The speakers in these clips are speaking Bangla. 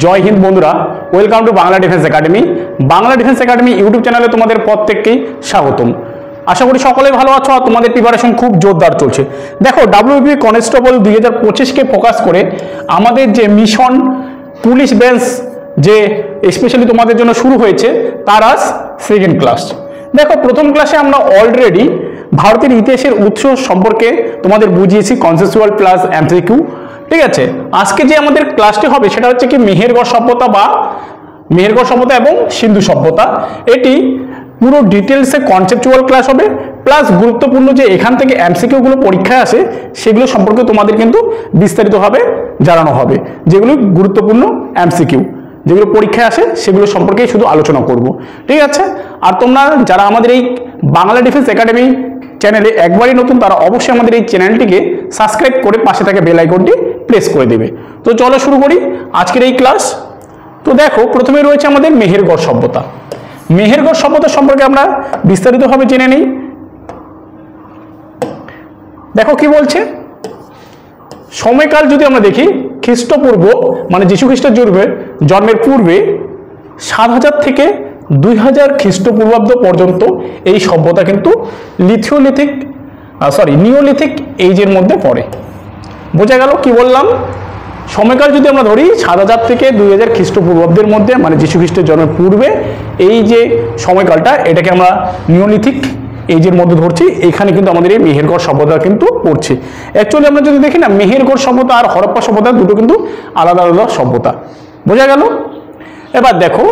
জয় হিন্দ বন্ধুরা, welcome to Bangla defence academy. Bangla defence academy YouTube চ্যানেলে তোমাদের প্রত্যেককেই স্বাগতম। আশা করি সকলেই ভালো আছো আর তোমাদের প্রিপারেশন খুব জোরদার চলছে। দেখো, ডাব্লিউপি কনস্টেবল 2025কে ফোকাস করে আমাদের যে মিশন পুলিশ ব্যাচ যে স্পেশালি তোমাদের জন্য শুরু হয়েছে তার আজ সেকেন্ড ক্লাস। দেখো, প্রথম ক্লাসে আমরা অলরেডি ভারতের ইতিহাসের উৎস সম্পর্কে তোমাদের বুঝিয়েছি, কনসেপচুয়াল প্লাস এমসিকিউ। ঠিক আছে, আজকে যে আমাদের ক্লাসটি হবে সেটা হচ্ছে কি মেহেরগড় সভ্যতা বা মেহেরগড় সভ্যতা এবং সিন্ধু সভ্যতা। এটি পুরো ডিটেলসে কনসেপচুয়াল ক্লাস হবে, প্লাস গুরুত্বপূর্ণ যে এখান থেকে এমসিকিউগুলো পরীক্ষায় আসে সেগুলো সম্পর্কে তোমাদের কিন্তু বিস্তারিতভাবে জানানো হবে। যেগুলো গুরুত্বপূর্ণ এমসিকিউ যেগুলো পরীক্ষায় আসে সেগুলো সম্পর্কেই শুধু আলোচনা করব। ঠিক আছে, আর তোমরা যারা আমাদের এই বাংলা ডিফেন্স একাডেমি চ্যানেলে একবারই নতুন তারা অবশ্যই আমাদের এই চ্যানেলটিকে সাবস্ক্রাইব করে পাশে থাকা বেল আইকনটি প্রেস করে দেবে। তো চলো শুরু করি আজকের এই ক্লাস। তো দেখো, প্রথমে রয়েছে আমাদের মেহেরগড় সভ্যতা। মেহেরগড় সভ্যতা সম্পর্কে আমরা বিস্তারিতভাবে জেনে নিই। দেখো কি বলছে, সময়কাল যদি আমরা দেখি খ্রিস্টপূর্ব মানে যীশু খ্রিস্টের জন্মের পূর্বে 7000 থেকে 2000 খ্রিস্টপূর্বাব্দ পর্যন্ত এই সভ্যতা কিন্তু নিওলিথিক এইজের মধ্যে পড়ে। বোঝা গেল কি বললাম? সময়কাল যদি আমরা ধরি 7000 থেকে 2000 খ্রিস্টপূর্বাব্দের মধ্যে মানে যীশু খ্রিস্টের জন্মের পূর্বে এই যে সময়কালটা এটাকে আমরা নিওলিথিক এইজের মধ্যে ধরছি। এখানে কিন্তু আমাদের এই মেহেরগড় সভ্যতা কিন্তু পড়ছে। অ্যাকচুয়ালি আমরা যদি দেখি না, মেহেরগড় সভ্যতা আর হরপ্পা সভ্যতা দুটো কিন্তু আলাদা আলাদা সভ্যতা। বোঝা গেল? এবার দেখো,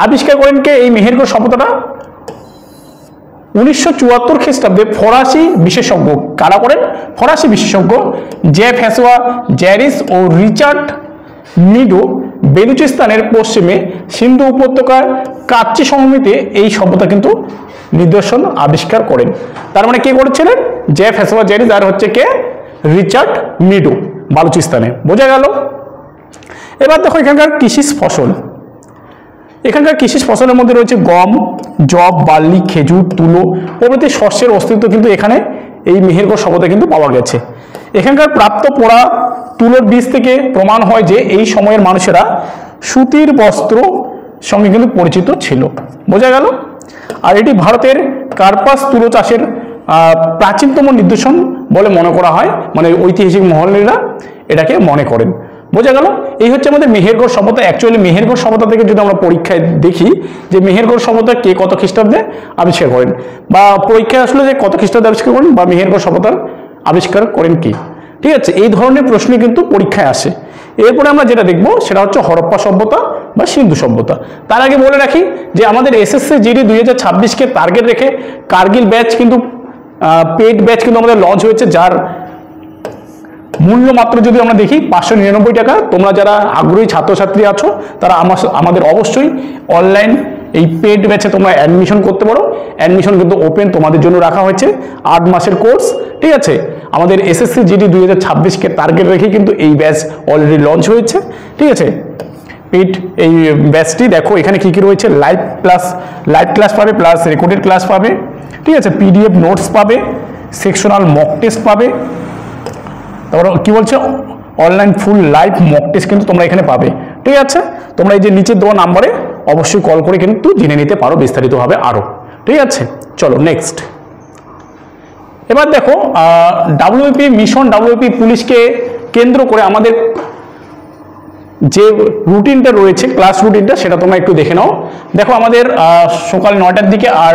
আবিষ্কার করেন কে এই মেহেরগড় সভ্যতাটা? 1974 খ্রিস্টাব্দে ফরাসি বিশেষজ্ঞ। কারা করেন? ফরাসি বিশেষজ্ঞ ফ্যাসোয়া জ্যারিস ও রিচার্ড মিডো বেলুচিস্তানের পশ্চিমে সিন্ধু উপত্যকার কাচ্চি সমভূমিতে এই সভ্যতা কিন্তু নিদর্শন আবিষ্কার করেন। তার মানে কে করেছিলেন? ফ্যাসোয়া জ্যারিস আর হচ্ছে কে রিচার্ড মিডো, বালুচিস্তানে। বোঝা গেল? এবার দেখো এখানকার কৃষি ফসল। এখানকার কৃষি ফসলের মধ্যে রয়েছে গম, যব, বার্লি, খেজুর, তুলো প্রভৃতি শস্যের অস্তিত্ব কিন্তু এখানে এই মেহেরগড় সভ্যতা কিন্তু পাওয়া গেছে। এখানকার প্রাপ্ত পোড়া তুলোর বীজ থেকে প্রমাণ হয় যে এই সময়ের মানুষেরা সুতির বস্ত্র সঙ্গে কিন্তু পরিচিত ছিল। বোঝা গেল? আর এটি ভারতের কার্পাস তুলো চাষের প্রাচীনতম নিদর্শন বলে মনে করা হয়, মানে ঐতিহাসিক মহলেরা এটাকে মনে করেন। বোঝা গেল? এই হচ্ছে আমাদের মেহেরগড় সভ্যতা। অ্যাকচুয়ালি মেহেরগড় সভ্যতা থেকে যদি আমরা পরীক্ষায় দেখি যে মেহেরগড় সভ্যতা কে কত খ্রিস্টাব্দে আবিষ্কার করেন, বা পরীক্ষায় আসলে যে কত খ্রিস্টাব্দে আবিষ্কার করেন বা মেহেরগড় সভ্যতার আবিষ্কার করেন কি, ঠিক আছে, এই ধরনের প্রশ্ন কিন্তু পরীক্ষায় আসে। এরপরে আমরা যেটা দেখবো সেটা হচ্ছে হরপ্পা সভ্যতা বা সিন্ধু সভ্যতা। তার আগে বলে রাখি যে আমাদের এসএসসি জিডি 2026কে টার্গেট রেখে কার্গিল ব্যাচ কিন্তু পেড ব্যাচ কিন্তু আমাদের লঞ্চ হয়েছে, যার মূল্য মাত্র যদি আমরা দেখি 599 টাকা। তোমরা যারা আগ্রহী ছাত্রছাত্রী আছো তারা আমাদের অবশ্যই অনলাইন এই পেড ব্যাচে তোমরা অ্যাডমিশন করতে পারো। অ্যাডমিশন কিন্তু ওপেন তোমাদের জন্য রাখা হয়েছে, 8 মাসের কোর্স। ঠিক আছে, আমাদের এসএসসি জিডি 2026কে টার্গেট রেখে কিন্তু এই ব্যাচ অলরেডি লঞ্চ হয়েছে। ঠিক আছে, পেড এই ব্যাচটি দেখো এখানে কি কি রয়েছে। লাইভ ক্লাস পাবে, প্লাস রেকর্ডেড ক্লাস পাবে। ঠিক আছে, পিডিএফ নোটস পাবে, সেকশনাল মক টেস্ট পাবে। তারপর কি বলছে, online full live mock test কিন্তু তোমরা এখানে পাবে। ঠিক আছে, তোমরা এই যে নিচে দেওয়া নাম্বারে অবশ্যই কল করে কিন্তু জেনে নিতে পারো বিস্তারিতভাবে আরও। ঠিক আছে, চলো নেক্সট। এবার দেখো, ডাব্লিউপি মিশন ডাব্লিউপি পুলিশকে কেন্দ্র করে আমাদের যে রুটিনটা রয়েছে, ক্লাস রুটিনটা, সেটা তোমরা একটু দেখে নাও। দেখো, আমাদের সকাল 9টার দিকে আর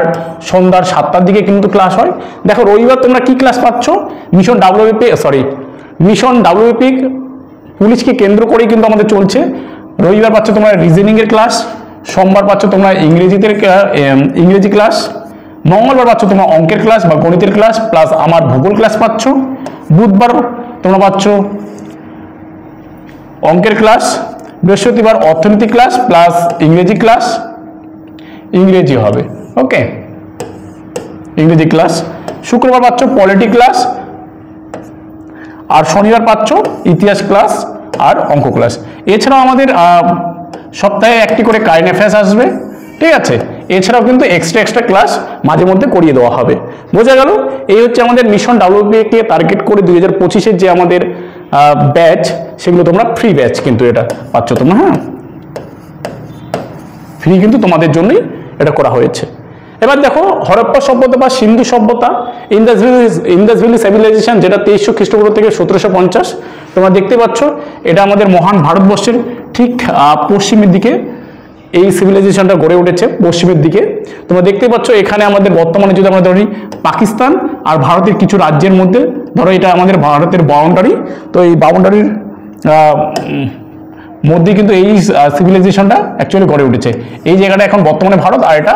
সন্ধ্যার 7টার দিকে কিন্তু ক্লাস হয়। দেখো, রবিবার তোমরা কি ক্লাস পাচ্ছ? মিশন ডাব্লিউপি পুলিশকে কেন্দ্র করেই কিন্তু আমাদের চলছে। রবিবার পাচ্ছ তোমরা রিজনিংয়ের ক্লাস, সোমবার পাচ্ছ তোমরা ইংরেজি ক্লাস, মঙ্গলবার পাচ্ছ তোমরা অঙ্কের ক্লাস বা গণিতের ক্লাস, প্লাস আমার ভূগোল ক্লাস পাচ্ছ। বুধবার তোমরা পাচ্ছ অঙ্কের ক্লাস, বৃহস্পতিবার অর্থনীতি ক্লাস প্লাস ইংরেজি ক্লাস, ইংরেজি হবে। ওকে, ইংরেজি ক্লাস। শুক্রবার পাচ্ছ পলিটি ক্লাস, আর শনিবার পাচ্ছ ইতিহাস ক্লাস আর অঙ্ক ক্লাস। এছাড়াও আমাদের সপ্তাহে একটি করে কারেন্ট অ্যাফেয়ার্স আসবে। ঠিক আছে, এছাড়াও কিন্তু এক্সট্রা ক্লাস মাঝে মধ্যে করিয়ে দেওয়া হবে। বোঝা গেল? এই হচ্ছে আমাদের মিশন ডাব্লিউপি কে টার্গেট করে 2025-এর যে আমাদের ব্যাচ, সেগুলো তোমরা ফ্রি ব্যাচ কিন্তু এটা পাচ্ছ তোমরা, হ্যাঁ ফ্রি কিন্তু তোমাদের জন্যই এটা করা হয়েছে। এবার দেখো হরপ্পা সভ্যতা বা সিন্ধু সভ্যতা, ইন্দাস ভ্যালি সিভিলাইজেশন, যেটা 2300 খ্রিস্টপূর্ব থেকে 1750, তোমরা দেখতে পাচ্ছ এটা আমাদের মহান ভারতবর্ষের ঠিক পশ্চিমের দিকে এই সিভিলাইজেশনটা গড়ে উঠেছে, পশ্চিমের দিকে। তোমরা দেখতে পাচ্ছ এখানে আমাদের বর্তমানে যদি আমরা ধরি পাকিস্তান আর ভারতের কিছু রাজ্যের মধ্যে, ধরো এটা আমাদের ভারতের বাউন্ডারি, তো এই বাউন্ডারির মধ্যে কিন্তু এই সিভিলাইজেশনটা অ্যাকচুয়ালি গড়ে উঠেছে। এই জায়গাটা এখন বর্তমানে ভারত আর এটা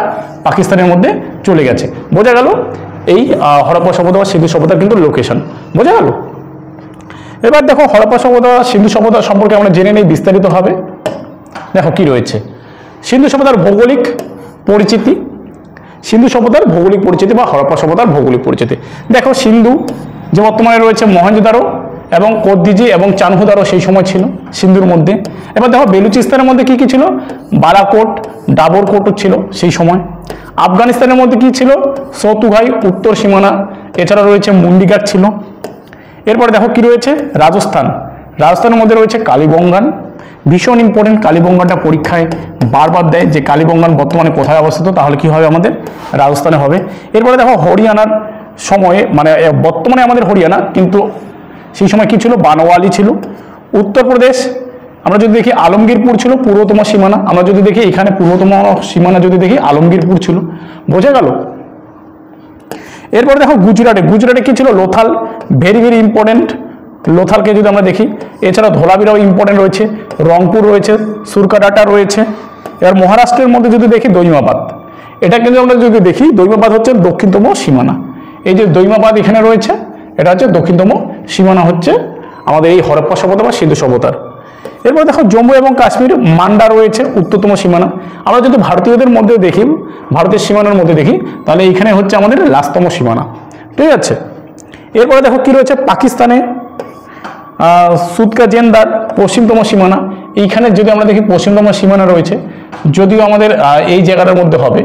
পাকিস্তানের মধ্যে চলে গেছে। বোঝা গেল এই হরপ্পা সভ্যতা বা সিন্ধু সভ্যতার কিন্তু লোকেশন, বোঝা গেল। এবার দেখো হরপ্পা সভ্যতা বা সিন্ধু সভ্যতা সম্পর্কে আমরা জেনে নেই বিস্তারিতভাবে। দেখো কি রয়েছে সিন্ধু সভ্যতার ভৌগোলিক পরিচিতি, সিন্ধু সভ্যতার ভৌগোলিক পরিচিতি বা হরপ্পা সভ্যতার ভৌগোলিক পরিচিতি। দেখো সিন্ধু যে বর্তমানে রয়েছে মহেঞ্জোদারো এবং কোটদিজি এবং চানহুদারো সেই সময় ছিল সিন্ধুর মধ্যে। এবার দেখো বেলুচিস্তানের মধ্যে কি কি ছিল, বালাকোট, ডাবরকোটও ছিল সেই সময়। আফগানিস্তানের মধ্যে কি ছিল, সৌতুঘাই উত্তর সীমানা, এছাড়া রয়েছে মুন্ডিঘাট ছিল। এরপরে দেখো কি রয়েছে রাজস্থান, রাজস্থানের মধ্যে রয়েছে কালীবঙ্গান, ভীষণ ইম্পর্টেন্ট। কালীবঙ্গানটা পরীক্ষায় বারবার দেয় যে কালীবঙ্গান বর্তমানে কোথায় অবস্থিত, তাহলে কি হবে আমাদের রাজস্থানে হবে। এরপরে দেখো হরিয়ানার সময়ে, মানে বর্তমানে আমাদের হরিয়ানা কিন্তু সেই সময় কি ছিল, বানওয়ালি ছিল। উত্তরপ্রদেশ আমরা যদি দেখি আলমগীরপুর ছিল পূর্বতম সীমানা, আমরা যদি দেখি এখানে পূর্বতম সীমানা যদি দেখি আলমগীরপুর ছিল, বোঝা গেল। এরপরে দেখো গুজরাটে কি ছিল, লোথাল, ভেরি ভেরি ইম্পর্টেন্ট। লোথালকে যদি আমরা দেখি, এছাড়া ধোলাবিরাও ইম্পর্টেন্ট রয়েছে, রংপুর রয়েছে, সুরকাটাটা রয়েছে। এবার মহারাষ্ট্রের মধ্যে যদি দেখি দৈমাবাদ, এটা কিন্তু আমরা যদি দেখি দৈমাবাদ হচ্ছে দক্ষিণতম সীমানা। এই যে দৈমাবাদ এখানে রয়েছে, এটা হচ্ছে দক্ষিণতম সীমানা হচ্ছে আমাদের এই হরপ্পা সভ্যতা বা সিন্ধু সভ্যতার। এরপর দেখো জম্মু এবং কাশ্মীর, মান্ডা রয়েছে উত্তরতম সীমানা। আমরা যদি ভারতীয়দের মধ্যে দেখি, ভারতের সীমানার মধ্যে দেখি, তাহলে এইখানে হচ্ছে আমাদের লাস্টতম সীমানা, ঠিক আছে। এরপরে দেখো কি রয়েছে পাকিস্তানে, সুদকাজেন্দার পশ্চিমতম সীমানা। এইখানে যদি আমরা দেখি পশ্চিমতম সীমানা রয়েছে, যদিও আমাদের এই জায়গাটার মধ্যে হবে,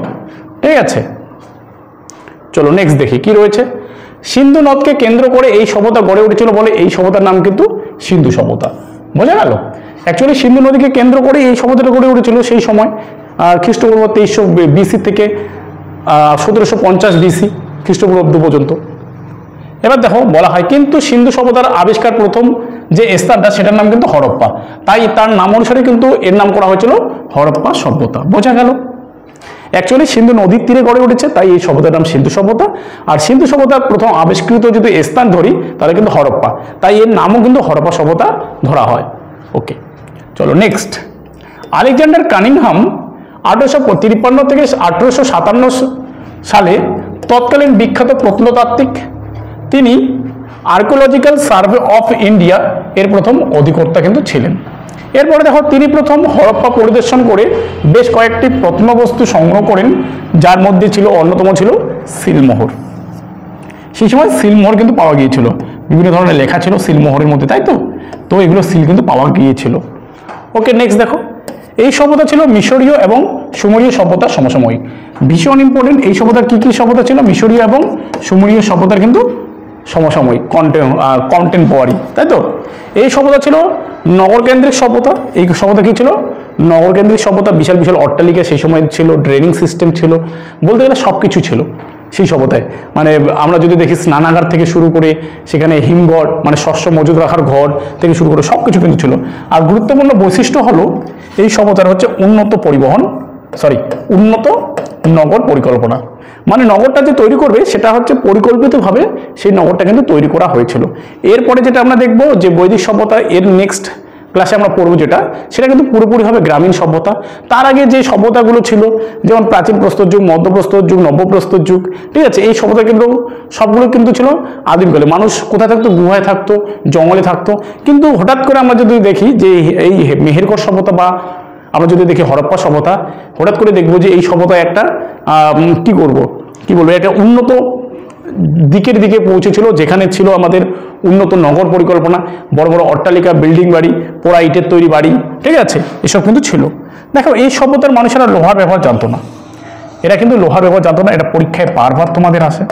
ঠিক আছে। চলো নেক্সট দেখি কি রয়েছে। সিন্ধু নদকে কেন্দ্র করে এই সভ্যতা গড়ে উঠেছিল বলে এই সভ্যতার নাম কিন্তু সিন্ধু সভ্যতা, বোঝা গেল। অ্যাকচুয়ালি সিন্ধু নদীকে কেন্দ্র করে এই সভ্যতাটা গড়ে উঠেছিল সেই সময় খ্রিস্টপূর্ব 2300 বিসি থেকে 1750 বিসি খ্রিস্টপূর্বাব্দ পর্যন্ত। এবার দেখো বলা হয় কিন্তু সিন্ধু সভ্যতার আবিষ্কার প্রথম যে স্থানটা সেটার নাম কিন্তু হরপ্পা, তাই তার নাম অনুসারে কিন্তু এর নাম করা হয়েছিল হরপ্পা সভ্যতা, বোঝা গেল। অ্যাকচুয়ালি সিন্ধু নদীর তীরে গড়ে উঠেছে, তাই এই সভ্যতার নাম সিন্ধু সভ্যতা। আর সিন্ধু সভ্যতার প্রথম আবিষ্কৃত যদি স্থান ধরি তাহলে কিন্তু হরপ্পা, তাই এর নামও কিন্তু হরপ্পা সভ্যতা ধরা হয়। ওকে চলো নেক্সট। আলেকজান্ডার কানিংহাম 1853 থেকে 1857 সালে তৎকালীন বিখ্যাত প্রত্নতাত্ত্বিক, তিনি আর্কিওলজিক্যাল সার্ভে অফ ইন্ডিয়া এর প্রথম অধিকর্তা কিন্তু ছিলেন। এরপরে দেখো তিনি প্রথম হরপ্পা পরিদর্শন করে বেশ কয়েকটি প্রত্নবস্তু সংগ্রহ করেন, যার মধ্যে ছিল অন্যতম ছিল সিলমোহর। সেই সময় সিলমোহর কিন্তু পাওয়া গিয়েছিল, বিভিন্ন ধরনের লেখা ছিল সিলমোহরের মধ্যে, তাই তো এগুলো সিল কিন্তু পাওয়া গিয়েছিল। ওকে নেক্সট দেখো, এই সভ্যতা ছিল মিশরীয় এবং সুমেরীয় সভ্যতার সমসাময়িক, ভীষণ ইম্পর্টেন্ট। এই সভ্যতার কি কি সভ্যতা ছিল, মিশরীয় এবং সুমেরীয় সভ্যতার কিন্তু সমসাময়িক, কন্টেম্পোরারি, তাই তো। এই সভ্যতা ছিল নগরকেন্দ্রিক সভ্যতা। এই সভ্যতা কি ছিল, নগরকেন্দ্রিক সভ্যতা। বিশাল বিশাল অট্টালিকা সেই সময় ছিল, ড্রেনিং সিস্টেম ছিল, বলতে গেলে সব কিছু ছিল সেই সভ্যতায়। মানে আমরা যদি দেখি স্নানাগার থেকে শুরু করে সেখানে হিমঘর, মানে শস্য মজুদ রাখার ঘর থেকে শুরু করে সব কিছু কিন্তু ছিল। আর গুরুত্বপূর্ণ বৈশিষ্ট্য হলো এই সভ্যতার হচ্ছে উন্নত নগর পরিকল্পনা। মানে নগরটা যে তৈরি করবে সেটা হচ্ছে পরিকল্পিতভাবে সেই নগরটা কিন্তু তৈরি করা হয়েছিল। এরপরে যেটা আমরা দেখব যে বৈদিক সভ্যতা, এর নেক্সট ক্লাসে আমরা পড়বো যেটা, সেটা কিন্তু পুরোপুরি হবে গ্রামীণ সভ্যতা। তার আগে যে সভ্যতাগুলো ছিল, যেমন প্রাচীন প্রস্তর যুগ, মধ্যপ্রস্তর যুগ, নব্যপ্রস্তর যুগ, ঠিক আছে, এই সভ্যতা কিন্তু সবগুলো কিন্তু ছিল আদিমকালে। মানুষ কোথায় থাকতো, গুহায় থাকতো, জঙ্গলে থাকতো। কিন্তু হঠাৎ করে আমরা যদি দেখি যে এই মেহেরগড় সভ্যতা বা আমরা যদি দেখি হরপ্পা সভ্যতা, হঠাৎ করে দেখবো যে এই সভ্যতা একটা কি বলবো একটা উন্নত দিকের দিকে পৌঁছেছিল, যেখানে ছিল আমাদের উন্নত নগর পরিকল্পনা, বড় বড় অট্টালিকা, বিল্ডিং বাড়ি, পোড়া ইটের তৈরি বাড়ি, ঠিক আছে, এসব কিন্তু ছিল। দেখো এই সভ্যতার মানুষেরা লোহার ব্যবহার জানতো না, এরা কিন্তু লোহার ব্যবহার জানতো না, এটা পরীক্ষায় বারবার তোমাদের আসে।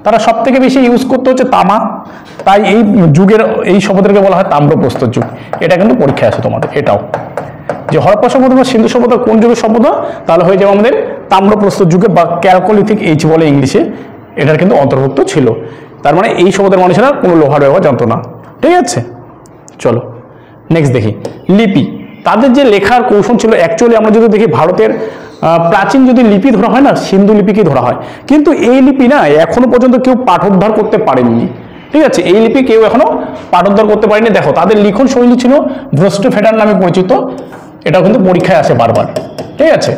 তারা সব থেকে বেশি ইউজ করতে হচ্ছে তামা, তাই এই যুগের এই সভ্যতাকে বলা হয় তাম্রপ্রস্তর যুগ। এটা কিন্তু পরীক্ষায় আসে তোমাদের, এটাও যে হরপ্পা সভ্যতা বা সিন্ধু সভ্যতা কোন যুগের সভ্যতা, তাহলে হয়ে যাবে আমাদের তাম্রপ্রস্তর যুগে বা ক্যালকোলিথিক এইজ বলে ইংলিশে, এটার কিন্তু অন্তর্ভুক্ত ছিল। তার মানে এই সভ্যতার মানুষেরা কোনো লোহার ব্যবহার জানতো না। ঠিক আছে, চলো নেক্সট দেখি লিপি। তাদের যে লেখার কৌশল ছিল, অ্যাকচুয়ালি আমরা যদি দেখি ভারতের প্রাচীন যদি লিপি ধরা হয় না, সিন্ধু লিপিকেই ধরা হয়, কিন্তু এই লিপি না এখনো পর্যন্ত কেউ পাঠোদ্ধার করতে পারেননি। ঠিক আছে, এই লিপি কেউ এখনো পাঠোদ্ধার করতে পারেনি। দেখো তাদের লিখন শৈলী ছিল ভ্রষ্টফেডার নামে পরিচিত, এটাও কিন্তু পরীক্ষায় আসে বারবার। ঠিক আছে,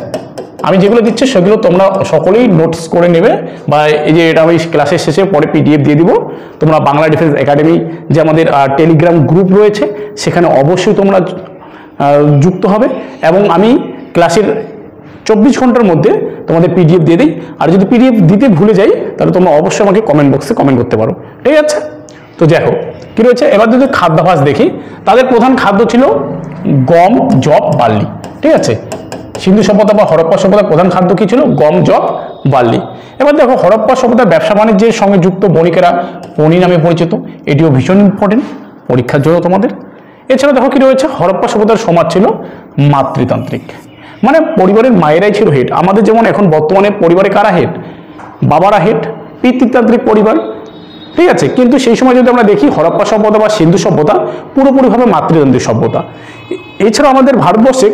আমি যেগুলো দিচ্ছি সেগুলো তোমরা সকলেই নোটস করে নেবে, বা এই যে এটা আমি ক্লাসের শেষে পরে পিডিএফ দিয়ে দিব। তোমরা বাংলা ডিফেন্স একাডেমি যে আমাদের টেলিগ্রাম গ্রুপ রয়েছে সেখানে অবশ্যই তোমরা যুক্ত হবে, এবং আমি ক্লাসের 24 ঘন্টার মধ্যে তোমাদের পিডিএফ দিয়ে দিই। আর যদি পিডিএফ দিতে ভুলে যাই তাহলে তোমরা অবশ্যই আমাকে কমেন্ট বক্সে কমেন্ট করতে পারো। ঠিক আছে, তো দেখো কি রয়েছে। এবার যদি খাদ্যাভ্যাস দেখি, তাদের প্রধান খাদ্য ছিল গম, যব, বার্লি। ঠিক আছে, সিন্ধু সভ্যতা বা হরপ্পা সভ্যতার প্রধান খাদ্য কি ছিল? গম, যব, বার্লি। এবার দেখো হরপ্পা সভ্যতার ব্যবসা বাণিজ্যের সঙ্গে যুক্ত বণিকেরা পণি নামে পরিচিত, এটিও ভীষণ ইম্পর্টেন্ট পরীক্ষার জন্য তোমাদের। এছাড়া দেখো কি রয়েছে, হরপ্পা সভ্যতার সমাজ ছিল মাতৃতান্ত্রিক, মানে পরিবারের মায়েরাই ছিল হেড। আমাদের যেমন এখন বর্তমানে পরিবারে কারা হেড? বাবারা হেড, পিতৃতান্ত্রিক পরিবার। ঠিক আছে, কিন্তু সেই সময় যদি আমরা দেখি হরপ্পা সভ্যতা বা সিন্ধু সভ্যতা পুরোপুরিভাবে মাতৃতান্ত্রিক সভ্যতা। এছাড়া আমাদের ভারতবর্ষে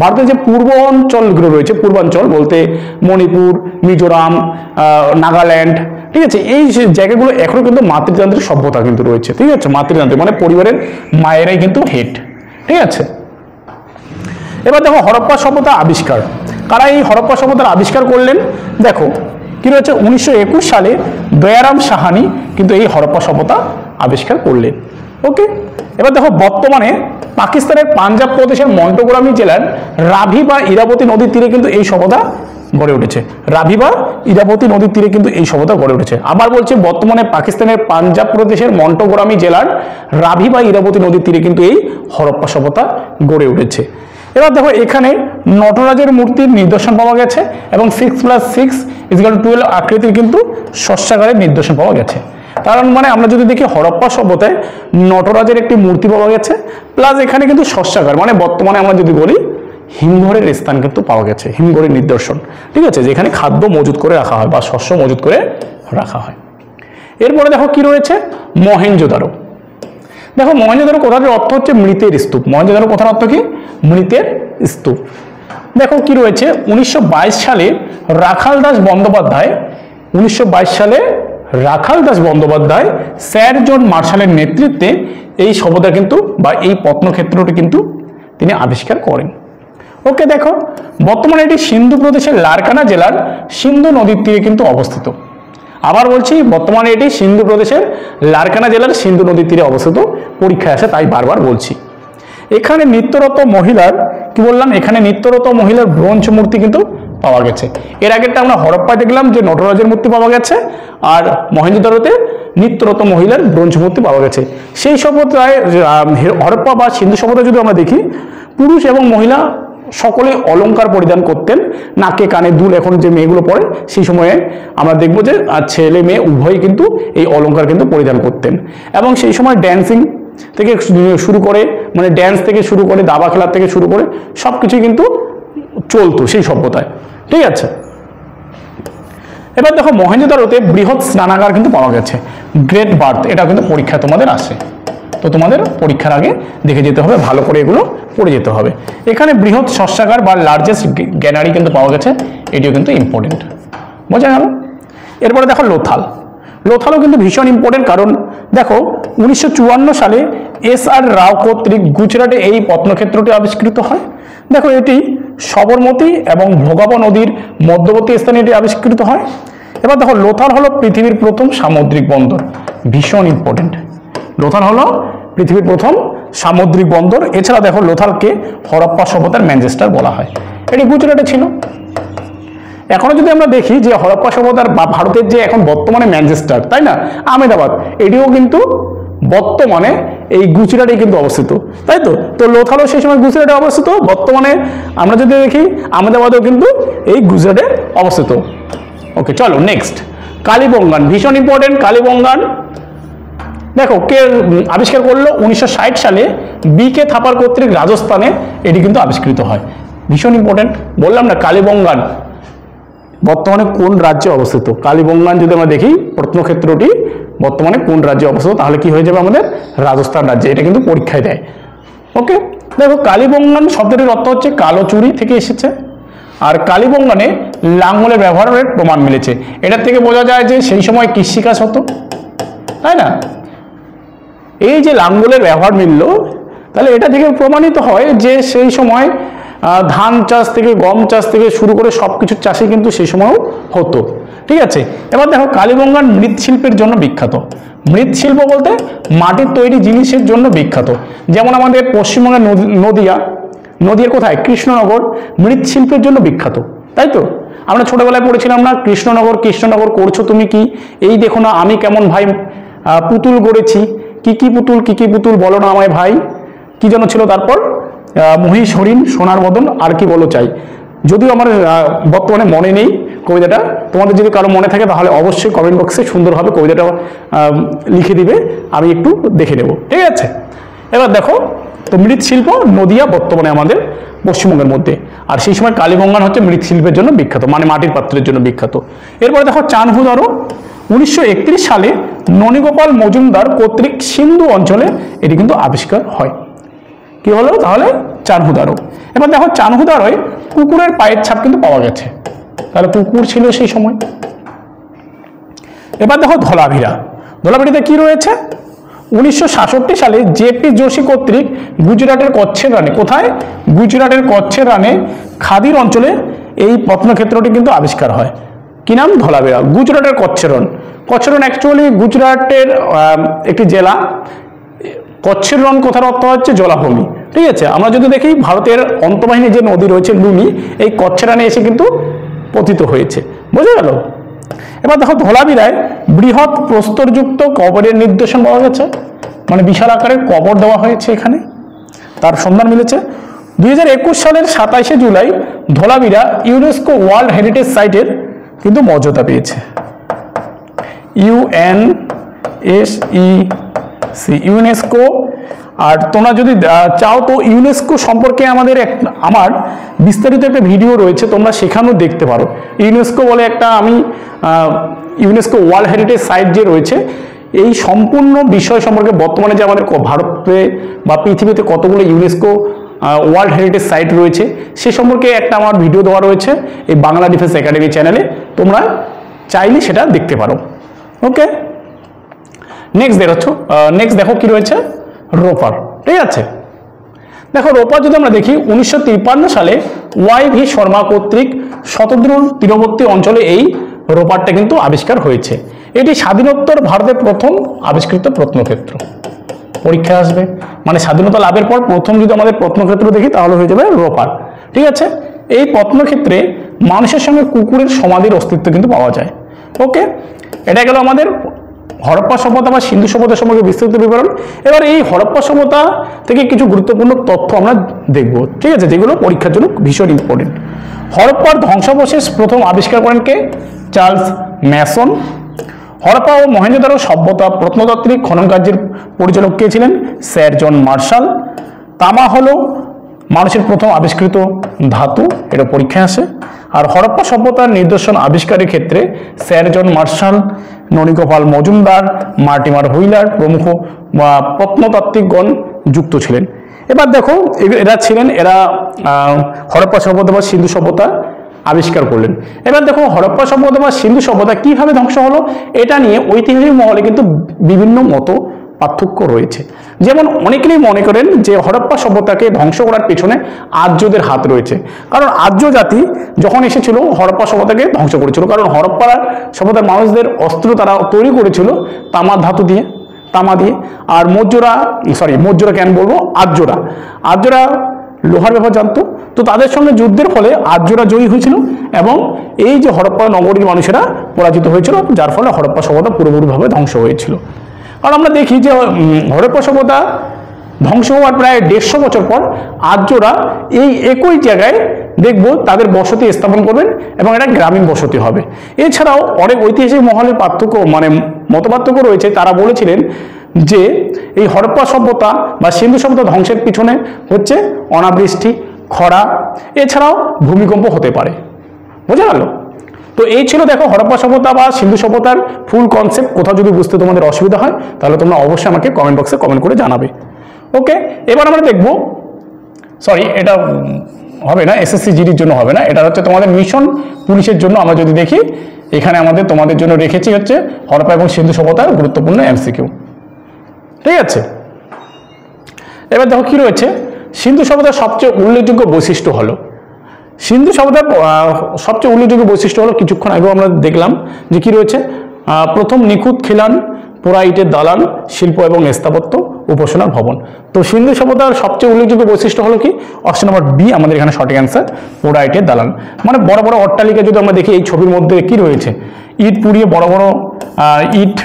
ভারতের যে পূর্ব অঞ্চলগুলো রয়েছে, পূর্বাঞ্চল বলতে মণিপুর, মিজোরাম, নাগাল্যান্ড, ঠিক আছে, এই জায়গাগুলো এখনো কিন্তু মাতৃতান্ত্রিক সভ্যতা কিন্তু রয়েছে। ঠিক আছে, মাতৃতান্ত্রিক মানে পরিবারের মায়েরাই কিন্তু হেড। ঠিক আছে, এবার দেখো হরপ্পা সভ্যতা আবিষ্কার। কারা এই হরপ্পা সভ্যতার আবিষ্কার করলেন? দেখো কি রয়েছে, 1921 সালে দয়ারাম সাহানি কিন্তু এই হরপ্পা সভ্যতা আবিষ্কার করলেন। ওকে, এবার দেখো বর্তমানে পাকিস্তানের পাঞ্জাব প্রদেশের মন্টগোরামি জেলার রাভি বা ইরাবতী নদীর তীরে কিন্তু এই সভ্যতা গড়ে উঠেছে। রাভি বা ইরাবতী নদীর তীরে কিন্তু এই সভ্যতা গড়ে উঠেছে। আবার বলছে বর্তমানে পাকিস্তানের পাঞ্জাব প্রদেশের মন্টগোরামি জেলার রাভি বা ইরাবতী নদীর তীরে কিন্তু এই হরপ্পা সভ্যতা গড়ে উঠেছে। এবার দেখো এখানে নটরাজের মূর্তির নিদর্শন পাওয়া গেছে, এবং 6+6=12 আকৃতির কিন্তু শস্যাগারের নিদর্শন পাওয়া গেছে। কারণ মানে আমরা যদি দেখি হরপ্পা সভ্যতায় নটরাজের একটি মূর্তি পাওয়া গেছে, প্লাস এখানে কিন্তু শস্যাগার মানে বর্তমানে আমরা যদি বলি হিমঘরের স্থান কিন্তু পাওয়া গেছে, হিমঘরের নিদর্শন। ঠিক আছে, যেখানে খাদ্য মজুত করে রাখা হয় বা শস্য মজুত করে রাখা হয়। এরপরে দেখো কি রয়েছে, মহেঞ্জোদারো। দেখো মহেঞ্জোদারো কথাটির অর্থ হচ্ছে মৃতের স্তূপ। মহেঞ্জোদারো কথার অর্থ কি? মৃতের স্তূপ। দেখো কি রয়েছে, 1922 সালে রাখাল দাস বন্দ্যোপাধ্যায় 1922 সালে রাখাল দাস বন্দ্যোপাধ্যায় স্যার জন মার্শালের নেতৃত্বে এই সভ্যতা কিন্তু বা এই প্রত্নক্ষেত্রটি কিন্তু তিনি আবিষ্কার করেন। ওকে, দেখো বর্তমানে এটি সিন্ধু প্রদেশের লারকানা জেলার সিন্ধু নদীর তীরে কিন্তু অবস্থিত। আবার বলছি, বর্তমানে এটি সিন্ধু প্রদেশের লারকানা জেলার সিন্ধু নদীর তীরে অবস্থিত। পরীক্ষায় আসে তাই বারবার বলছি। এখানে নিত্যরত মহিলার কি বললাম, এখানে নিত্যরত মহিলার ব্রোঞ্জ মূর্তি কিন্তু পাওয়া গেছে। এর আগেরটা আমরা হরপ্পায় দেখলাম যে নটরাজের মূর্তি পাওয়া গেছে, আর মহেঞ্জোদারোতে নিত্যরত মহিলার ব্রোঞ্জ মূর্তি পাওয়া গেছে। সেই সভ্যতায় হরপ্পা বা সিন্ধু সভ্যতায় যদি আমরা দেখি, পুরুষ এবং মহিলা সকলেই অলংকার পরিধান করতেন, নাকে কানে দুল এখন যে মেয়েগুলো পরে, সেই সময়ে আমরা দেখব যে ছেলে মেয়ে উভয়ই কিন্তু এই অলংকার কিন্তু পরিধান করতেন। এবং সেই সময় ড্যান্সিং থেকে শুরু করে মানে ড্যান্স থেকে শুরু করে দাবা খেলার থেকে শুরু করে সব কিছুই কিন্তু চলতো সেই সভ্যতায়। ঠিক আছে, এবার দেখো মহেঞ্জোদারোতে বৃহৎ স্নানাগার কিন্তু পাওয়া গেছে, গ্রেট বার্থ। এটা কিন্তু পরীক্ষা তোমাদের আসে, তো তোমাদের পরীক্ষার আগে দেখে যেতে হবে, ভালো করে এগুলো পড়ে যেতে হবে। এখানে বৃহৎ শস্যাগার বা লার্জেস্ট গ্যানারি কিন্তু পাওয়া গেছে, এটিও কিন্তু ইম্পর্টেন্ট। বোঝা গেল? এরপরে দেখো লোথাল। লোথালও কিন্তু ভীষণ ইম্পর্টেন্ট, কারণ দেখো 1954 সালে SR রাও কর্তৃক গুজরাটে এই প্রত্নক্ষেত্রটি আবিষ্কৃত হয়। দেখো এটি সবরমতী এবং ভোগাব নদীর মধ্যবর্তী স্থানে এটি আবিষ্কৃত হয়। এবার দেখো লোথাল হলো পৃথিবীর প্রথম সামুদ্রিক বন্দর, ভীষণ ইম্পর্টেন্ট। লোথাল হলো পৃথিবীর প্রথম সামুদ্রিক বন্দর। এছাড়া দেখো লোথালকে হরপ্পা সভ্যতার ম্যানচেস্টার বলা হয়, এটি গুজরাটে ছিল। এখনো যদি আমরা দেখি যে হরপ্পা সভ্যতার বা ভারতের যে এখন বর্তমানে ম্যানচেস্টার, তাই না, আহমেদাবাদ, এটিও কিন্তু বর্তমানে এই গুজরাটে কিন্তু অবস্থিত, তাই তো। তো লোথালও সেই সময় গুজরাটে অবস্থিত, বর্তমানে আমরা যদি দেখি আহমেদাবাদেও কিন্তু এই গুজরাটে অবস্থিত। ওকে, চলো নেক্সট। কালীবঙ্গান ভীষণ ইম্পর্টেন্ট। কালীবঙ্গান দেখো কে আবিষ্কার করলো? 1960 সালে বি.কে থাপার কর্তৃক রাজস্থানে এটি কিন্তু আবিষ্কৃত হয়। ভীষণ ইম্পর্টেন্ট। বললাম না কালীবঙ্গান বর্তমানে কোন রাজ্যে অবস্থিত? কালীবঙ্গান যদি আমরা দেখি প্রত্নক্ষেত্রটি বর্তমানে কোন রাজ্যে অবস্থিত, তাহলে কি হয়ে যাবে আমাদের? রাজস্থান রাজ্যে। এটা কিন্তু পরীক্ষায় দেয়। ওকে, দেখো কালীবঙ্গান শব্দটির অর্থ হচ্ছে কালো চুরি থেকে এসেছে। আর কালীবঙ্গানে লাঙ্গলের ব্যবহারের প্রমাণ মিলেছে। এটার থেকে বোঝা যায় যে সেই সময় কৃষিকাজ হতো, তাই না? এই যে লাঙ্গলের ব্যবহার মিলল, তাহলে এটা থেকে প্রমাণিত হয় যে সেই সময় ধান চাষ থেকে গম চাষ থেকে শুরু করে সব কিছুর চাষই কিন্তু সেই সময়ও হতো। ঠিক আছে, এবার দেখো কালীবঙ্গান মৃৎশিল্পের জন্য বিখ্যাত। মৃৎশিল্প বলতে মাটির তৈরি জিনিসের জন্য বিখ্যাত। যেমন আমাদের পশ্চিমবঙ্গের নদিয়ার কোথায়? কৃষ্ণনগর মৃৎশিল্পের জন্য বিখ্যাত, তাই তো? আমরা ছোটবেলায় পড়েছিলাম না, কৃষ্ণনগর কৃষ্ণনগর করছো তুমি কি? এই দেখো না আমি কেমন ভাই পুতুল গড়েছি। কি কি পুতুল বলো না আমায় ভাই। কি যেন ছিল তারপর? মহিষ হরিণ সোনার বদন আর কি বলো চাই। যদিও আমার বর্তমানে মনে নেই কবিতাটা, তোমাদের যদি কারো মনে থাকে তাহলে অবশ্যই কমেন্ট বক্সে সুন্দরভাবে কবিতাটা লিখে দিবে, আমি একটু দেখে নেব। ঠিক আছে, এবার দেখো তো মৃৎশিল্প নদিয়া বর্তমানে আমাদের পশ্চিমবঙ্গের মধ্যে। আর সেই সময় কালীবঙ্গান হচ্ছে মৃৎশিল্পের জন্য বিখ্যাত, মানে মাটির পাত্রের জন্য বিখ্যাত। এরপরে দেখো চানহুদারো 1931 সালে ননীগোপাল মজুমদার কর্তৃক সিন্ধু অঞ্চলে এটি কিন্তু আবিষ্কার হয়। কি হলো তাহলে? চানহুদারো। এবার দেখো চানহুদারোয় কুকুরের পায়ের ছাপ কিন্তু পাওয়া গেছে, তাহলে কুকুর ছিল সেই সময়। এবার দেখো ধলাভিরা। ধলাভিরাতে কি রয়েছে? 1966 সালে জে.পি. যোশী কর্তৃক গুজরাটের কচ্ছের রানে, কোথায়? গুজরাটের কচ্ছের রানে খাদির অঞ্চলে এই প্রত্নক্ষেত্রটি কিন্তু আবিষ্কার হয়। কি নাম? ধলাভিরা। গুজরাটের কচ্ছের রণ। কচ্ছের রণ অ্যাকচুয়ালি গুজরাটের একটি জেলা। কচ্ছের রণ কথার অর্থ হচ্ছে জলাভূমি। ঠিক আছে, আমরা যদি দেখি ভারতের অন্তর্বাহিনী যে নদী রয়েছে লুনি, এই কচ্ছের রানে এসে কিন্তু পতিত হয়েছে। বোঝা গেল? এবার দেখো ধলাভিরায় বৃহৎ প্রস্তরযুক্ত কবরের নির্দেশন পাওয়া গেছে, মানে বিশাল আকারের কবর দেওয়া হয়েছে এখানে, তার সন্ধান মিলেছে। 2021 সালের 27শে জুলাই ধলাভিরা ইউনেস্কো ওয়ার্ল্ড হেরিটেজ সাইটের কিন্তু মর্যাদা পেয়েছে। ইউনেস্কো। আর তোমরা যদি চাও তো ইউনেস্কো সম্পর্কে আমার বিস্তারিত একটা ভিডিও রয়েছে, তোমরা সেখানেও দেখতে পারো। ইউনেস্কো বলে একটা ইউনেস্কো ওয়ার্ল্ড হেরিটেজ সাইট যে রয়েছে, এই সম্পূর্ণ বিষয় সম্পর্কে বর্তমানে যে আমাদের ভারতে বা পৃথিবীতে কতগুলো ইউনেস্কো ওয়ার্ল্ড হেরিটেজ সাইট রয়েছে সে সম্পর্কে একটা আমার ভিডিও দেওয়া রয়েছে এই বাংলা ডিফেন্স একাডেমি চ্যানেলে, তোমরা চাইলে সেটা দেখতে পারো। ওকে, নেক্সট দেখো কি রয়েছে? রোপার। ঠিক আছে, দেখো রোপার যদি আমরা দেখি 1953 সালে ওয়াই.ভি. শর্মা কর্তৃক শতদ্রুর তীরবর্তী অঞ্চলে এই রোপারটা কিন্তু আবিষ্কার হয়েছে। এটি স্বাধীনোত্তর ভারতের প্রথম আবিষ্কৃত প্রত্নক্ষেত্র। পরীক্ষা আসবে, মানে স্বাধীনতা লাভের পর প্রথম যদি আমাদের প্রত্নক্ষেত্র দেখি তাহলে হয়ে যাবে রোপার। ঠিক আছে, এই প্রত্নক্ষেত্রে মানুষের সঙ্গে কুকুরের সমাধির অস্তিত্ব কিন্তু পাওয়া যায়। ওকে, এটা গেল আমাদের হরপ্পা সভ্যতা বা সিন্ধু সভ্যতা সম্পর্কে বিস্তারিত বিবরণ। এবার এই হরপ্পা সভ্যতা থেকে কিছু গুরুত্বপূর্ণ তথ্য আমরা দেখব। ঠিক আছে, যেগুলো পরীক্ষার জন্য ভীষণ ইম্পর্টেন্ট। হরপ্পার ধ্বংসাবশেষ প্রথম আবিষ্কার করেন কে? Charles Masson. হরপ্পা ও মহেঞ্জোদারো সভ্যতা প্রত্নতাত্ত্বিক খনন কার্যের পরিচালক কে ছিলেন? Sir John Marshall. তামা হলো মানুষের প্রথম আবিষ্কৃত ধাতু, এটা পরীক্ষায় আসে। আর হরপ্পা সভ্যতার নিদর্শন আবিষ্কারের ক্ষেত্রে sir John Marshall, Nanigopal Majumdar, Mortimer Wheeler প্রমুখ প্রত্নতাত্ত্বিকগণ যুক্ত ছিলেন। এবার দেখো এরা হরপ্পা সভ্যতা বা সিন্ধু সভ্যতা আবিষ্কার করলেন। এবার দেখো হরপ্পা সভ্যতা বা সিন্ধু সভ্যতা কিভাবে ধ্বংস হলো, এটা নিয়ে ঐতিহাসিক মহলে কিন্তু বিভিন্ন মত পার্থক্য রয়েছে। যেমন অনেকেই মনে করেন যে হরপ্পা সভ্যতাকে ধ্বংস করার পেছনে আর্যদের হাত রয়েছে, কারণ আর্য জাতি যখন এসেছিল হরপ্পা সভ্যতাকে ধ্বংস করেছিল। কারণ হরপ্পা সভ্যতার মানুষদের অস্ত্র তারা তৈরি করেছিল তামা দিয়ে। আর মৌর্যরা কেন বলবো, আর্যরা লোহার ব্যাপার জানতো, তো তাদের সঙ্গে যুদ্ধের ফলে আর্যরা জয়ী হয়েছিল এবং এই যে হরপ্পা নগরীর মানুষেরা পরাজিত হয়েছিল, যার ফলে হরপ্পা সভ্যতা পুরোপুরিভাবে ধ্বংস হয়েছিল। কারণ আমরা দেখি যে হরপ্পা সভ্যতা ধ্বংস হওয়ার প্রায় 150 বছর পর আর্যরা এই একই জায়গায় দেখব তাদের বসতি স্থাপন করবেন এবং এটা গ্রামীণ বসতি হবে। এছাড়াও অনেক ঐতিহাসিক মহলের পার্থক্য মানে মতপার্থক্য রয়েছে। তারা বলেছিলেন যে এই হরপ্পা সভ্যতা বা সিন্ধু সভ্যতা ধ্বংসের পিছনে হচ্ছে অনাবৃষ্টি, খরা, এছাড়াও ভূমিকম্প হতে পারে। বোঝা গেল? তো এই ছিল দেখো হরপ্পা সভ্যতা বা সিন্ধু সভ্যতার ফুল কনসেপ্ট। কোথাও যদি বুঝতে তোমাদের অসুবিধা হয় তাহলে তোমরা অবশ্যই আমাকে কমেন্ট বক্সে কমেন্ট করে জানাবে। ওকে, এবার আমরা দেখব, সরি এটা হবে না, এসএসসি জিডির জন্য হবে না, এটা হচ্ছে তোমাদের মিশন পুলিশের জন্য। আমরা যদি দেখি এখানে তোমাদের জন্য রেখেছি হচ্ছে হরপ্পা এবং সিন্ধু সভ্যতার গুরুত্বপূর্ণ এমসিকিউ। ঠিক আছে, এবার দেখো কি রয়েছে। সিন্ধু সভ্যতার সবচেয়ে উল্লেখযোগ্য বৈশিষ্ট্য হলো, সিন্ধু সভ্যতার সবচেয়ে উল্লেখযোগ্য বৈশিষ্ট্য হলো, কিছুক্ষণ আগেও আমরা দেখলাম যে কি রয়েছে, প্রথম নিখুঁত খিলান, পোড়া ইটের দালান, শিল্প এবং স্থাপত্য, উপাসনার ভবন। তো সিন্ধু সভ্যতার সবচেয়ে উল্লেখযোগ্য বৈশিষ্ট্য হলো কি, অপশন নাম্বার বি আমাদের এখানে সঠিক অ্যান্সার, পোড়া ইটের দালান। মানে বড় বড় অট্টালিকা যদি আমরা দেখি এই ছবির মধ্যে কি রয়েছে, ইট পুড়িয়ে বড় বড় ইট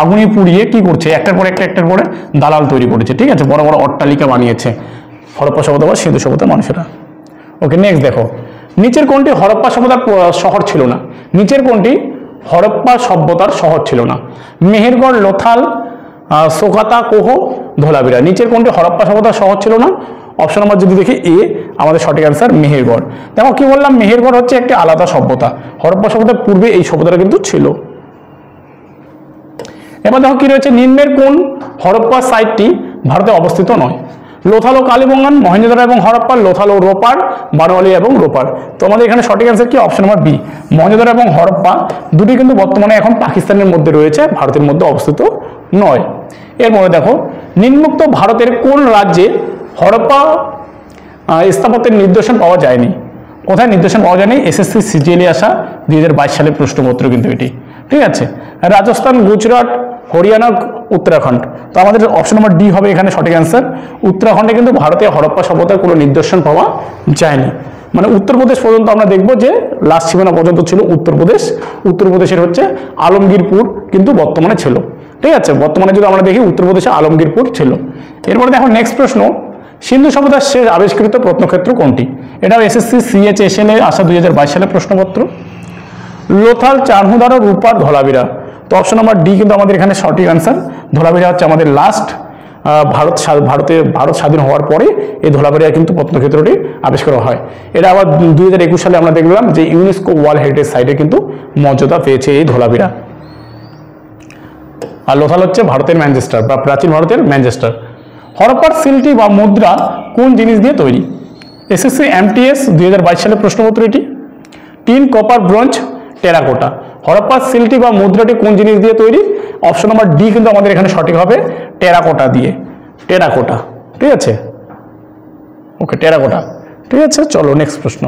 আগুনে পুড়িয়ে কি করছে, একটার পর একটার পরে দালাল তৈরি করেছে। ঠিক আছে, বড় বড় অট্টালিকা বানিয়েছে হরপ্পা সভ্যতা বা সিন্ধু সভ্যতার মানুষেরা। ওকে, নেক্সট দেখো, নিচের কোনটি হরপ্পা সভ্যতার শহর ছিল না? নিচের কোনটি হরপ্পা সভ্যতার শহর ছিল না? মেহেরগড়, লোথাল, সোকাতা, কোহ, ধোলাবিরা। নিচের কোনটি হরপ্পা সভ্যতার শহর ছিল না? অপশন নাম্বার যদি দেখি এ আমাদের সঠিক অ্যান্সার, মেহেরগড়। দেখো কি বললাম, মেহেরগড় হচ্ছে একটি আলাদা সভ্যতা, হরপ্পা সভ্যতার পূর্বে এই সভ্যতাটা কিন্তু ছিল। এবার দেখো কি রয়েছে, নিম্নের কোন হরপ্পা সাইটটি ভারতে অবস্থিত নয়? লোথাল ও কালীবঙ্গান, মহেঞ্জোদারো এবং হরপ্পা, লোথাল ও রোপার, বারোয়ালি এবং রোপার। তো আমাদের এখানে সঠিক অ্যান্সার কি, অপশন নাম্বার বি, মহেঞ্জোদারো এবং হরপ্পা দুটি কিন্তু বর্তমানে এখন পাকিস্তানের মধ্যে রয়েছে, ভারতের মধ্যে অবস্থিত নয়। এরপরে দেখো, নিম্নোক্ত ভারতের কোন রাজ্যে হরপ্পা স্থাপত্যের নিদর্শন পাওয়া যায়নি? কোথায় নিদর্শন পাওয়া যায়নি? এসএসসি সিজিএলে আসা 2022 সালের প্রশ্নপত্র কিন্তু এটি। ঠিক আছে, রাজস্থান, গুজরাট, হরিয়ানা, উত্তরাখণ্ড। তো আমাদের অপশন নাম্বার ডি হবে এখানে সঠিক অ্যান্সার। উত্তরাখণ্ডে কিন্তু ভারতীয় হরপ্পা সভ্যতার কোনো নিদর্শন পাওয়া যায়নি। মানে উত্তরপ্রদেশ পর্যন্ত আমরা দেখব যে লাস্ট সীমানা পর্যন্ত ছিল উত্তরপ্রদেশ। উত্তরপ্রদেশের হচ্ছে আলমগীরপুর কিন্তু বর্তমানে ছিল। ঠিক আছে, বর্তমানে যদি আমরা দেখি উত্তরপ্রদেশে আলমগীরপুর ছিল। এরপরে দেখো নেক্সট প্রশ্ন, সিন্ধু সভ্যতার শেষ আবিষ্কৃত প্রত্নক্ষেত্র কোনটি? এটাও এসএসসি সিএইচএসএলে আসা 2022 সালের প্রশ্নপত্র। লোথাল, চারহুদারো, রূপার, ধোলাবিরা। তো অপশন নাম্বার ডি কিন্তু আমাদের এখানে সঠিক অ্যান্সার। ধোলাবিরা হচ্ছে আমাদের লাস্ট ভারত স্বাধীন হওয়ার পরে এই ধোলাবিরা কিন্তু প্রত্নক্ষেত্রটি আবিষ্কার হয়। এটা আবার 2021 সালে আমরা দেখলাম যে ইউনেস্কো ওয়ার্ল্ড হেরিটেজ সাইটে কিন্তু মর্যাদা পেয়েছে এই ধোলাবিরা। আর লোথাল হচ্ছে ভারতের ম্যানচেস্টার বা প্রাচীন ভারতের ম্যানচেস্টার। হরপ্পার সিলটি বা মুদ্রা কোন জিনিস দিয়ে তৈরি? এসএসসি এমটিএস 2022 সালের প্রশ্নপত্র এটি। Tin, copper, bronze, terracotta. হরপ্পার সিলটি বা মুদ্রাটি কোন জিনিস দিয়ে তৈরি? অপশন নাম্বার ডি কিন্তু আমাদের এখানে সঠিক হবে, টেরাকোটা দিয়ে। টেরাকোটা। ঠিক আছে, ওকে, টেরাকোটা। ঠিক আছে, চলো নেক্সট প্রশ্ন।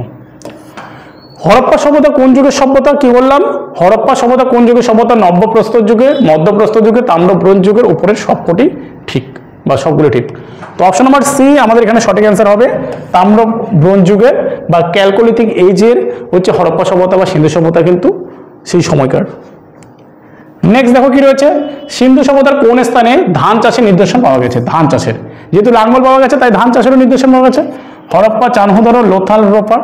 হরপ্পা সভ্যতা কোন যুগের সভ্যতা? কি বললাম, হরপ্পা সভ্যতা কোন যুগের সভ্যতা? নব্যপ্রস্তর যুগে, মধ্যপ্রস্তর যুগে, তাম্র ব্রোঞ্জ যুগের। উপরের সবকটি ঠিক বা সবগুলো ঠিক। তো অপশন নাম্বার সি আমাদের এখানে সঠিক অ্যান্সার হবে, তাম্র ব্রোঞ্জ যুগের বা ক্যালকোলিথিক এজের হচ্ছে হরপ্পা সভ্যতা বা সিন্ধু সভ্যতা কিন্তু সেই সময়কার। নেক্সট দেখো কি রয়েছে, সিন্ধু সভ্যতার কোন স্থানে ধান চাষের নিদর্শন পাওয়া গেছে? ধান চাষের, যেহেতু লাঙ্গল পাওয়া গেছে তাই ধান চাষেরও নিদর্শন পাওয়া গেছে। হরপ্পা, চারহুদারো, লোথাল, রোপার।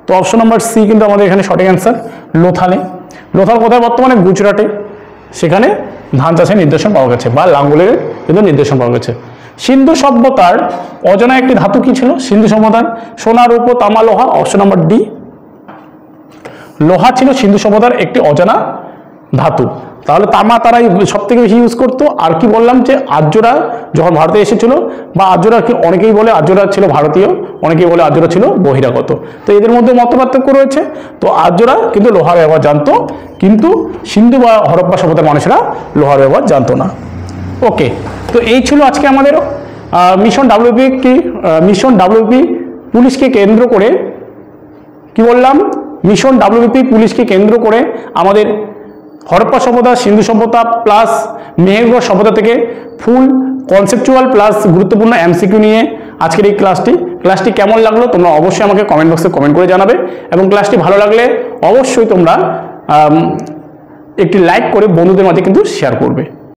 তো অপশন নাম্বার সি কিন্তু আমাদের এখানে সঠিক অ্যান্সার, লোথালে। লোথাল কোথায়? বর্তমানে গুজরাটে। সেখানে ধান চাষের নিদর্শন পাওয়া গেছে বা লাঙ্গলের কিন্তু নিদর্শন পাওয়া গেছে। সিন্ধু সভ্যতার অজানা একটি ধাতু কি ছিল? সিন্ধু সভ্যতার সোনা, রূপ, তামা, লোহা। অপশন নাম্বার ডি, লোহা ছিল সিন্ধু সভ্যতার একটি অজানা ধাতু। তাহলে তামা তারাই সব থেকে বেশি ইউজ করতো। আর কি বললাম যে আর্যরা যখন ভারতে এসেছিল, বা আর্যরা অনেকেই বলে আর্যরা ছিল ভারতীয়, অনেকেই বলে আর্যরা ছিল বহিরাগত। তো এদের মধ্যে মতপার্থক্য রয়েছে। তো আর্যরা কিন্তু লোহার ব্যবহার জানতো, কিন্তু সিন্ধু বা হরপ্পা সভ্যতার মানুষেরা লোহার ব্যবহার জানতো না। ওকে, তো এই ছিল আজকে আমাদের মিশন ডাব্লিউপি পুলিশকে কেন্দ্র করে, কি বললাম, মিশন ডাব্লিউপি পুলিশকে কেন্দ্র করে আমাদের হরপ্পা সভ্যতা, সিন্ধু সভ্যতা প্লাস মেহেরগড় সভ্যতা থেকে ফুল কনসেপচুয়াল প্লাস গুরুত্বপূর্ণ এমসিকিউ নিয়ে আজকের এই ক্লাসটি কেমন লাগলো তোমরা অবশ্যই আমাকে কমেন্ট বক্সে কমেন্ট করে জানাবে। এবং ক্লাসটি ভালো লাগলে অবশ্যই তোমরা একটি লাইক করে বন্ধুদের মাঝে কিন্তু শেয়ার করবে।